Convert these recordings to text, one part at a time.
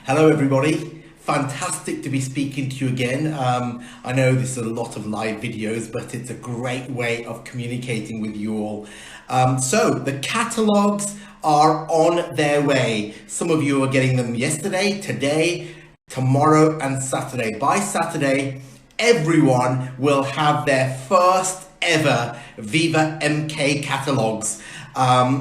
Hello everybody, fantastic to be speaking to you again. I know this is a lot of live videos, but it's a great way of communicating with you all. So the catalogues are on their way. Some of you are getting them yesterday, today, tomorrow and Saturday. By Saturday, everyone will have their first ever VivaMK catalogues.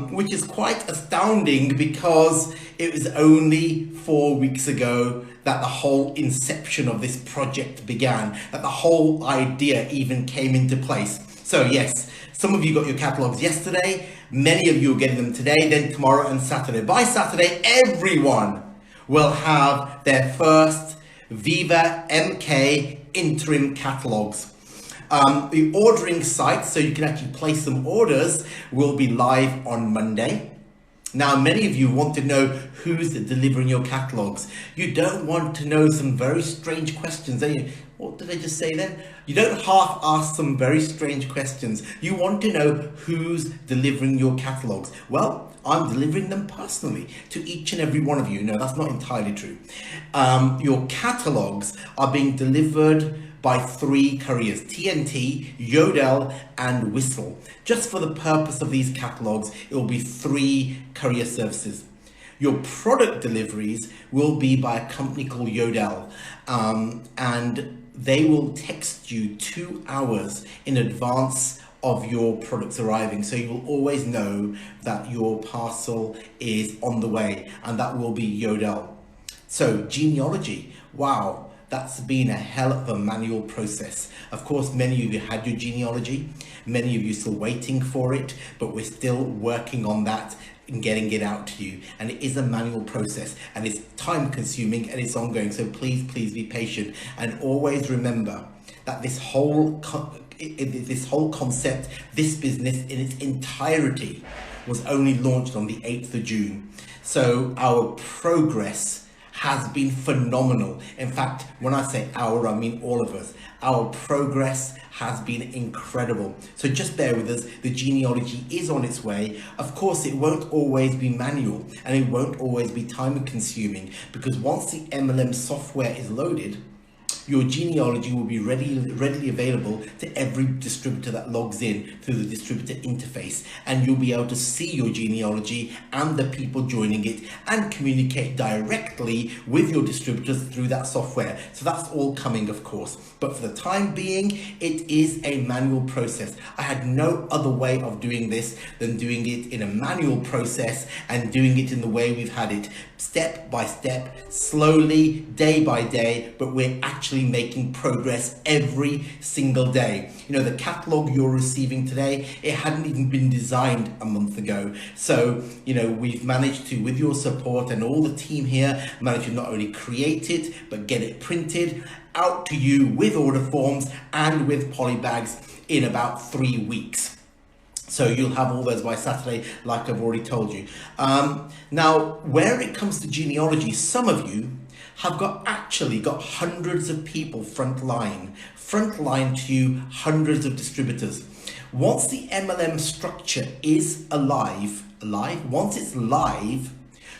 Which is quite astounding because it was only 4 weeks ago that the whole inception of this project began, that the whole idea even came into place. So yes, some of you got your catalogues yesterday, many of you are getting them today, then tomorrow and Saturday. By Saturday, everyone will have their first VivaMK interim catalogues. The ordering site, so you can actually place some orders, will be live on Monday. Now, many of you want to know who's delivering your catalogues. You don't want to know some very strange questions, do you? What did I just say then? You don't half ask some very strange questions. You want to know who's delivering your catalogues. Well, I'm delivering them personally to each and every one of you. No, that's not entirely true. Your catalogues are being delivered by 3 couriers, TNT, Yodel and Whistle. Just for the purpose of these catalogues, it will be 3 courier services. Your product deliveries will be by a company called Yodel, and they will text you 2 hours in advance of your products arriving. So you will always know that your parcel is on the way, and that will be Yodel. So genealogy, wow. That's been a hell of a manual process. Of course, many of you had your genealogy, many of you still waiting for it, but we're still working on that and getting it out to you. And it is a manual process and it's time consuming and it's ongoing. So please be patient and always remember that this whole concept, this business in its entirety was only launched on the 8th of June. So our progress has been phenomenal. In fact, when I say our, I mean all of us. Our progress has been incredible. So just bear with us. The genealogy is on its way. Of course, it won't always be manual and it won't always be time consuming, because once the MLM software is loaded, your genealogy will be readily available to every distributor that logs in through the distributor interface, and you'll be able to see your genealogy and the people joining it and communicate directly with your distributors through that software. So that's all coming, of course, but for the time being, it is a manual process. I had no other way of doing this than doing it in a manual process and doing it in the way we've had it, step by step, slowly, day by day, but we're actually making progress every single day. You know, the catalog you're receiving today, it hadn't even been designed a month ago. So, you know, we've managed to, with your support and all the team here, managed to not only create it, but get it printed out to you with order forms and with polybags in about 3 weeks. So you'll have all those by Saturday, like I've already told you. Now, where it comes to genealogy, some of you have actually got hundreds of people frontline to you, hundreds of distributors. Once the MLM structure is once it's live,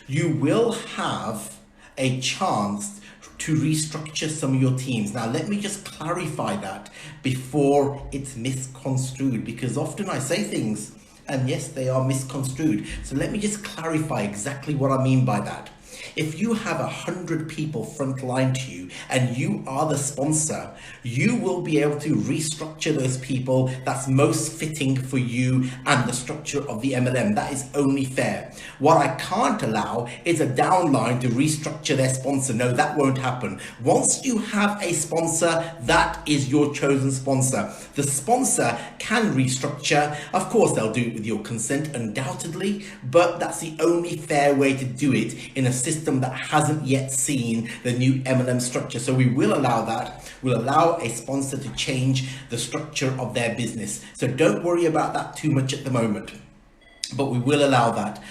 you will have a chance to restructure some of your teams. Now, let me just clarify that before it's misconstrued, because often I say things and yes, they are misconstrued. So let me just clarify exactly what I mean by that. If you have 100 people frontline to you and you are the sponsor, you will be able to restructure those people that's most fitting for you and the structure of the MLM. That is only fair. What I can't allow is a downline to restructure their sponsor. No, that won't happen. Once you have a sponsor, that is your chosen sponsor. The sponsor can restructure. Of course, they'll do it with your consent, undoubtedly, but that's the only fair way to do it in a system that hasn't yet seen the new MLM structure. So we will allow that. We'll allow a sponsor to change the structure of their business. So don't worry about that too much at the moment, but we will allow that.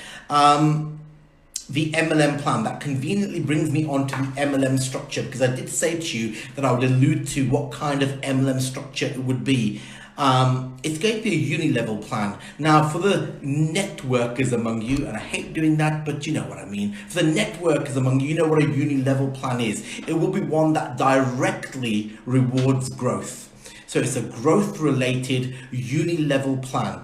The MLM plan, that conveniently brings me on to the MLM structure, because I did say to you that I would allude to what kind of MLM structure it would be. It's going to be a uni-level plan. Now, for the networkers among you, and I hate doing that, but you know what I mean. For the networkers among you, you know what a uni-level plan is. It will be one that directly rewards growth. So it's a growth-related uni-level plan.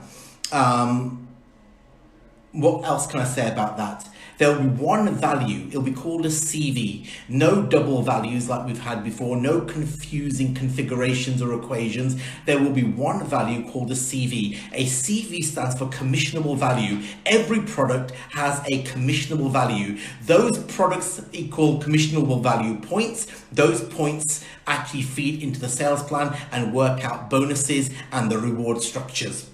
What else can I say about that? There will be one value. It'll be called a CV. No double values like we've had before. No confusing configurations or equations. There will be one value called a CV. A CV stands for commissionable value. Every product has a commissionable value. Those products equal commissionable value points. Those points actually feed into the sales plan and work out bonuses and the reward structures.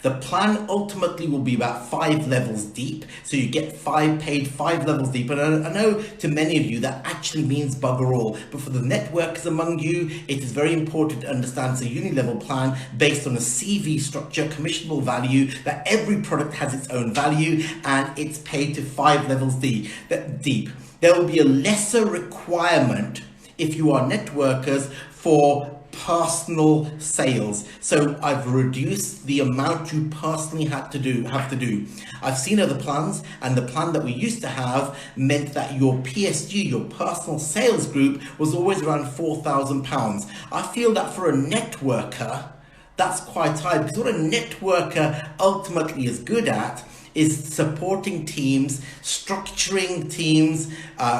The plan ultimately will be about 5 levels deep. So you get paid 5 levels deep. And I know to many of you that actually means bugger all. But for the networkers among you, it is very important to understand it's a uni-level plan based on a CV structure, commissionable value, that every product has its own value and it's paid to 5 levels deep. There will be a lesser requirement if you are networkers for personal sales. So I've reduced the amount you personally have to do. I've seen other plans, and the plan that we used to have meant that your PSG, your personal sales group, was always around £4,000. I feel that for a networker, that's quite high, because what a networker ultimately is good at is supporting teams, structuring teams,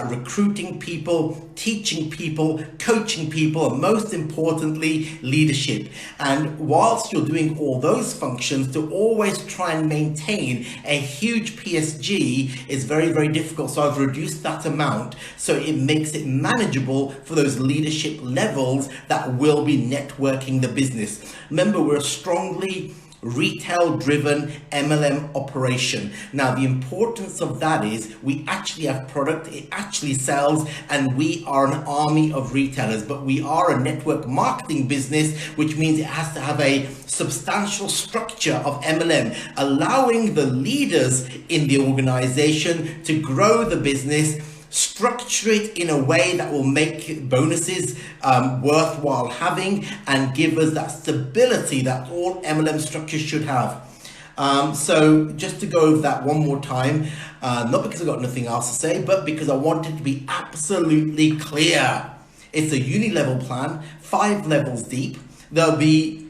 recruiting people, teaching people, coaching people, and most importantly, leadership. And whilst you're doing all those functions, to always try and maintain a huge PSG is very, very difficult. So I've reduced that amount so it makes it manageable for those leadership levels that will be networking the business. Remember, we're a strongly retail-driven MLM operation. Now, the importance of that is we actually have product, it actually sells, and we are an army of retailers, but we are a network marketing business, which means it has to have a substantial structure of MLM, allowing the leaders in the organization to grow the business, structure it in a way that will make bonuses worthwhile having and give us that stability that all MLM structures should have. So just to go over that one more time, not because I've got nothing else to say, but because I want it to be absolutely clear. It's a uni-level plan, 5 levels deep. There'll be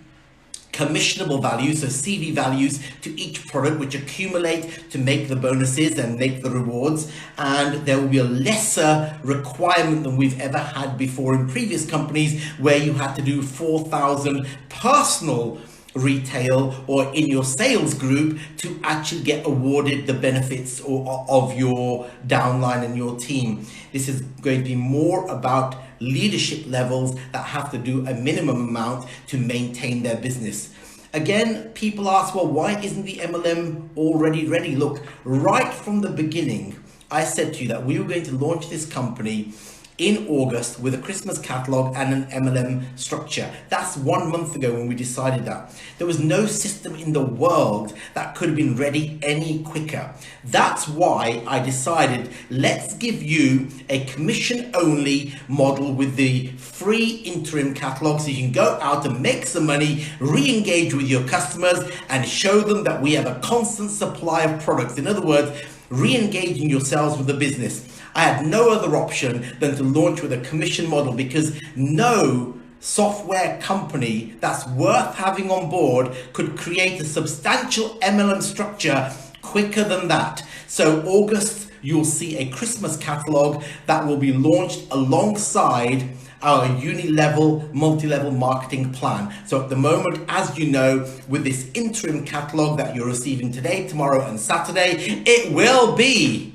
commissionable values, so CV values to each product, which accumulate to make the bonuses and make the rewards. And there will be a lesser requirement than we've ever had before in previous companies, where you had to do 4,000 personal retail or in your sales group to actually get awarded the benefits of your downline and your team. This is going to be more about leadership levels that have to do a minimum amount to maintain their business. Again, people ask, well, why isn't the MLM already ready? Look, right from the beginning, I said to you that we were going to launch this company in August with a Christmas catalog and an MLM structure. That's 1 month ago when we decided that. There was no system in the world that could have been ready any quicker. That's why I decided, let's give you a commission-only model with the free interim catalog so you can go out and make some money, re-engage with your customers and show them that we have a constant supply of products. In other words, re-engaging yourselves with the business. I had no other option than to launch with a commission model, because no software company that's worth having on board could create a substantial MLM structure quicker than that. So August, you'll see a Christmas catalog that will be launched alongside our uni-level, multi-level marketing plan. So at the moment, as you know, with this interim catalog that you're receiving today, tomorrow and Saturday, it will be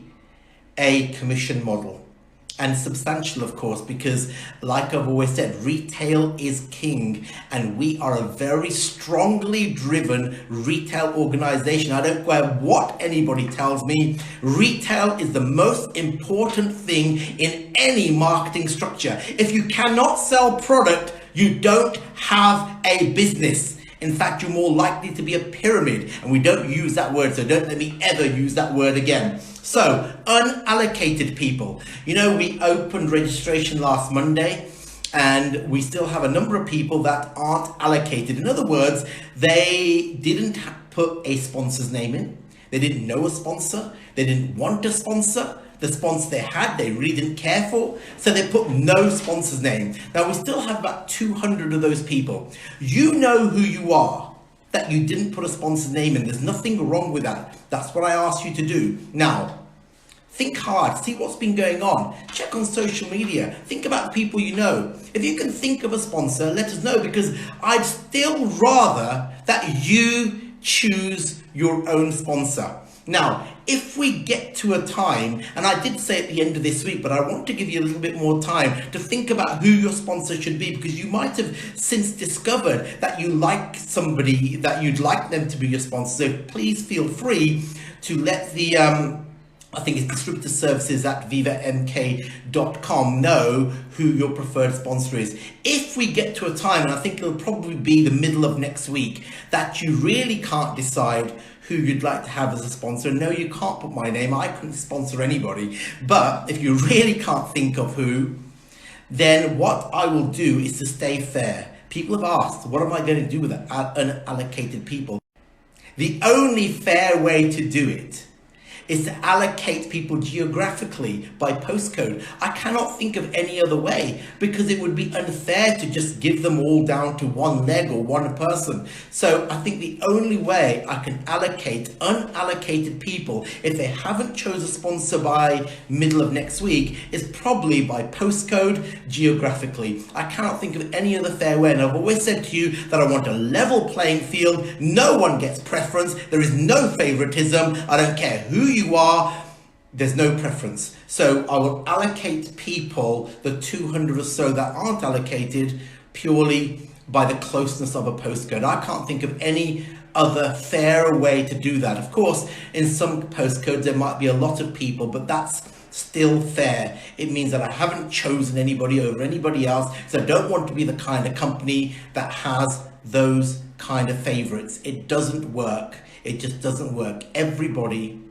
a commission model, and substantial, of course, because like I've always said, retail is king, and we are a very strongly driven retail organization. I don't care what anybody tells me, retail is the most important thing in any marketing structure. If you cannot sell product, you don't have a business. In fact, you're more likely to be a pyramid, and we don't use that word, so don't let me ever use that word again. So, unallocated people. You know, we opened registration last Monday. And we still have a number of people that aren't allocated. In other words, they didn't put a sponsor's name in. They didn't know a sponsor. They didn't want a sponsor. The sponsor they had, they really didn't care for. So they put no sponsor's name. Now we still have about 200 of those people. You know who you are, that you didn't put a sponsor's name in. There's nothing wrong with that. That's what I asked you to do. Now, think hard, see what's been going on. Check on social media. Think about the people you know. If you can think of a sponsor, let us know, because I'd still rather that you choose your own sponsor. Now, if we get to a time, and I did say at the end of this week, but I want to give you a little bit more time to think about who your sponsor should be, because you might have since discovered that you like somebody, that you'd like them to be your sponsor. So please feel free to let the I think it's distributor services at VivaMK.com know who your preferred sponsor is. If we get to a time, and I think it'll probably be the middle of next week, that you really can't decide who you'd like to have as a sponsor. No, you can't put my name. I couldn't sponsor anybody. But if you really can't think of who, then what I will do is to stay fair. People have asked, what am I going to do with unallocated people? The only fair way to do it is to allocate people geographically by postcode. I cannot think of any other way, because it would be unfair to just give them all down to one leg or one person. So I think the only way I can allocate unallocated people, if they haven't chosen a sponsor by middle of next week, is probably by postcode geographically. I cannot think of any other fair way. And I've always said to you that I want a level playing field. No one gets preference. There is no favoritism. I don't care who you are, there's no preference. So I will allocate people, the 200 or so that aren't allocated, purely by the closeness of a postcode. I can't think of any other fairer way to do that. Of course, in some postcodes there might be a lot of people, but that's still fair. It means that I haven't chosen anybody over anybody else, so I don't want to be the kind of company that has those kind of favorites. It doesn't work. It just doesn't work. Everybody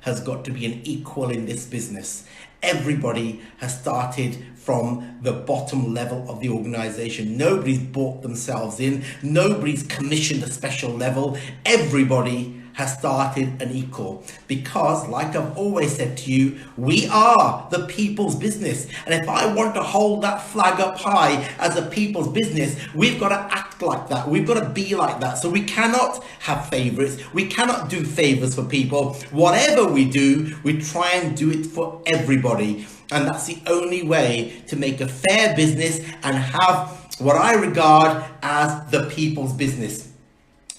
has got to be an equal in this business. Everybody has started from the bottom level of the organization. Nobody's bought themselves in. Nobody's commissioned a special level. Everybody has started an equal, because like I've always said to you, we are the people's business. And if I want to hold that flag up high as a people's business, we've got to act like that. We've got to be like that. So we cannot have favorites. We cannot do favors for people. Whatever we do, we try and do it for everybody. And that's the only way to make a fair business and have what I regard as the people's business.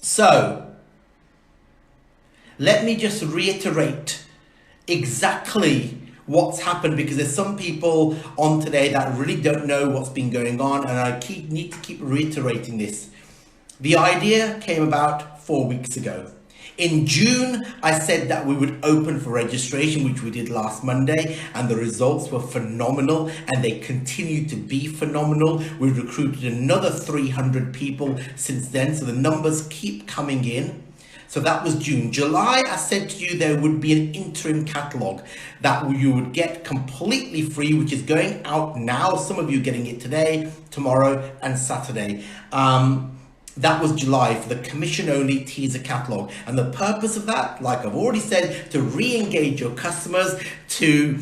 So let me just reiterate exactly what's happened, because there's some people on today that really don't know what's been going on, and I need to keep reiterating this. The idea came about 4 weeks ago. In June, I said that we would open for registration, which we did last Monday, and the results were phenomenal, and they continue to be phenomenal. We've recruited another 300 people since then, so the numbers keep coming in. So that was June. July, I said to you there would be an interim catalogue that you would get completely free, which is going out now. Some of you are getting it today, tomorrow, and Saturday. That was July, for the commission-only teaser catalogue. And the purpose of that, like I've already said, to re-engage your customers, to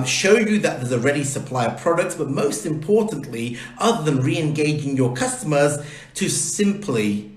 show you that there's a ready supply of products, but most importantly, other than re-engaging your customers, to simply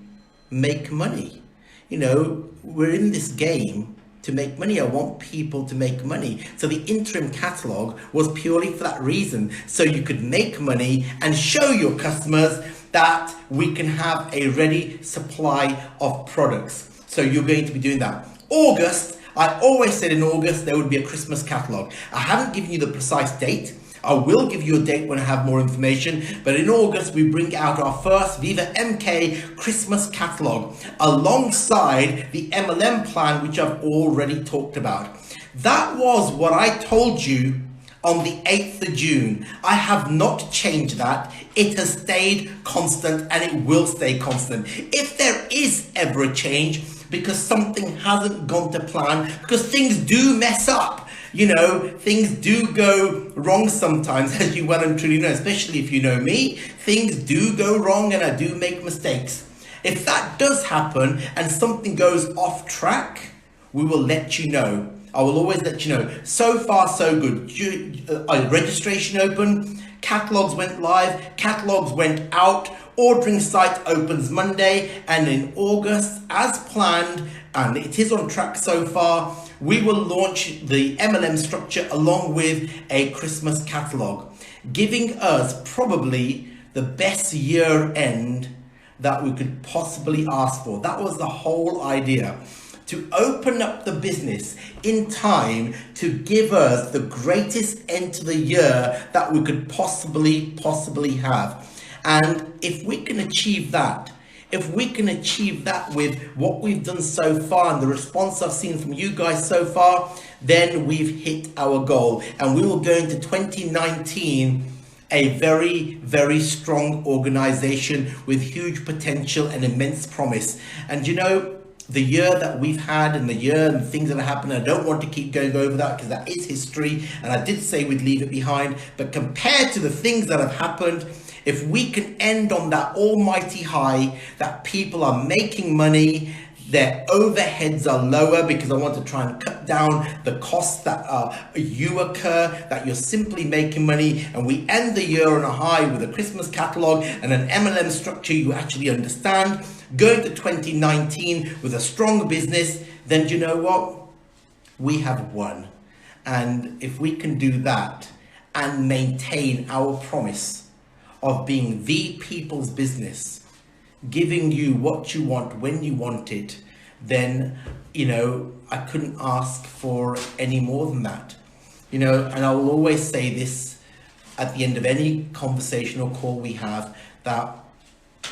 make money. You know, we're in this game to make money. I want people to make money. So the interim catalogue was purely for that reason. So you could make money and show your customers that we can have a ready supply of products. So you're going to be doing that. August, I always said in August there would be a Christmas catalogue. I haven't given you the precise date. I will give you a date when I have more information, but in August we bring out our first VivaMK Christmas catalogue alongside the MLM plan, which I've already talked about. That was what I told you on the 8th of June. I have not changed that. It has stayed constant, and it will stay constant. If there is ever a change, because something hasn't gone to plan, because things do mess up, You know, things do go wrong sometimes, as you well and truly know, especially if you know me. Things do go wrong and I do make mistakes. If that does happen and something goes off track, we will let you know. I will always let you know. So far, so good. Registration open, catalogues went live, catalogues went out, ordering site opens Monday, and in August, as planned, and it is on track so far, we will launch the MLM structure along with a Christmas catalogue, giving us probably the best year end that we could possibly ask for. That was the whole idea, to open up the business in time to give us the greatest end to the year that we could possibly have. And if we can achieve that, if we can achieve that with what we've done so far and the response I've seen from you guys so far, then we've hit our goal, and we will go into 2019 a very, very strong organization with huge potential and immense promise. And you know, the year that we've had and the year and things that have happened, I don't want to keep going over that because that is history, and I did say we'd leave it behind. But compared to the things that have happened, if we can end on that almighty high, that people are making money, their overheads are lower, because I want to try and cut down the costs that you incur, that you're simply making money, and we end the year on a high with a Christmas catalogue and an MLM structure you actually understand, going to 2019 with a strong business, then do you know what? We have won. And if we can do that and maintain our promise of being the people's business, giving you what you want when you want it, then, you know, I couldn't ask for any more than that. You know, and I will always say this at the end of any conversation or call we have, that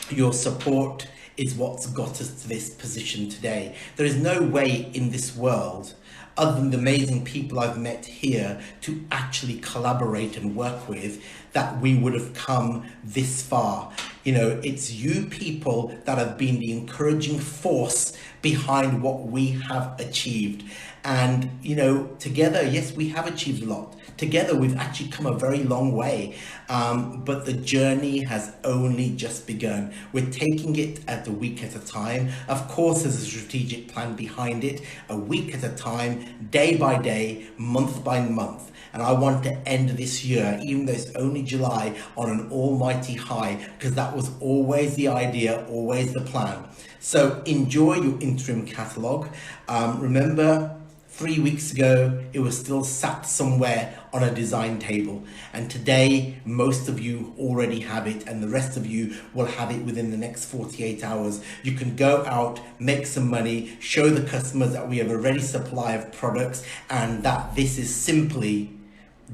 your support is what's got us to this position today. There is no way in this world, other than the amazing people I've met here to actually collaborate and work with, that we would have come this far. You know, it's you people that have been the encouraging force behind what we have achieved. And, you know, together, yes, we have achieved a lot. Together, we've actually come a very long way. But the journey has only just begun. We're taking it a week at a time. Of course, there's a strategic plan behind it, a week at a time, day by day, month by month. And I want to end this year, even though it's only July, on an almighty high, because that was always the idea, always the plan. So enjoy your interim catalogue. Remember, 3 weeks ago, it was still sat somewhere on a design table. And today, most of you already have it, and the rest of you will have it within the next 48 hours. You can go out, make some money, show the customers that we have a ready supply of products, and that this is simply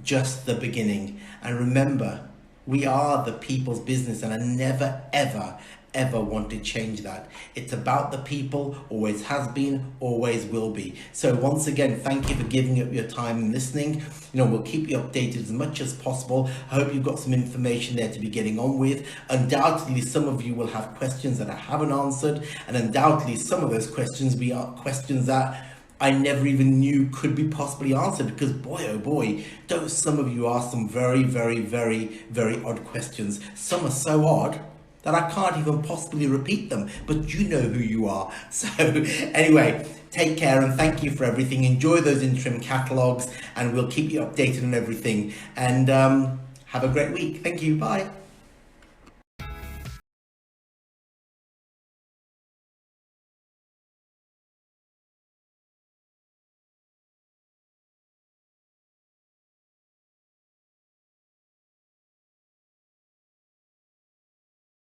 just the beginning. And remember, we are the people's business, and I never, ever want to change that. It's about the people, always has been, always will be. So once again, thank you for giving up your time and listening. You know, we'll keep you updated as much as possible. I hope you've got some information there to be getting on with. Undoubtedly, some of you will have questions that I haven't answered, and undoubtedly some of those questions are questions that I never even knew could be possibly answered, because boy, oh boy, don't some of you ask some very, very odd questions. Some are so odd that I can't even possibly repeat them, but you know who you are. So anyway, take care and thank you for everything. Enjoy those interim catalogues, and we'll keep you updated on everything. And have a great week. Thank you. Bye.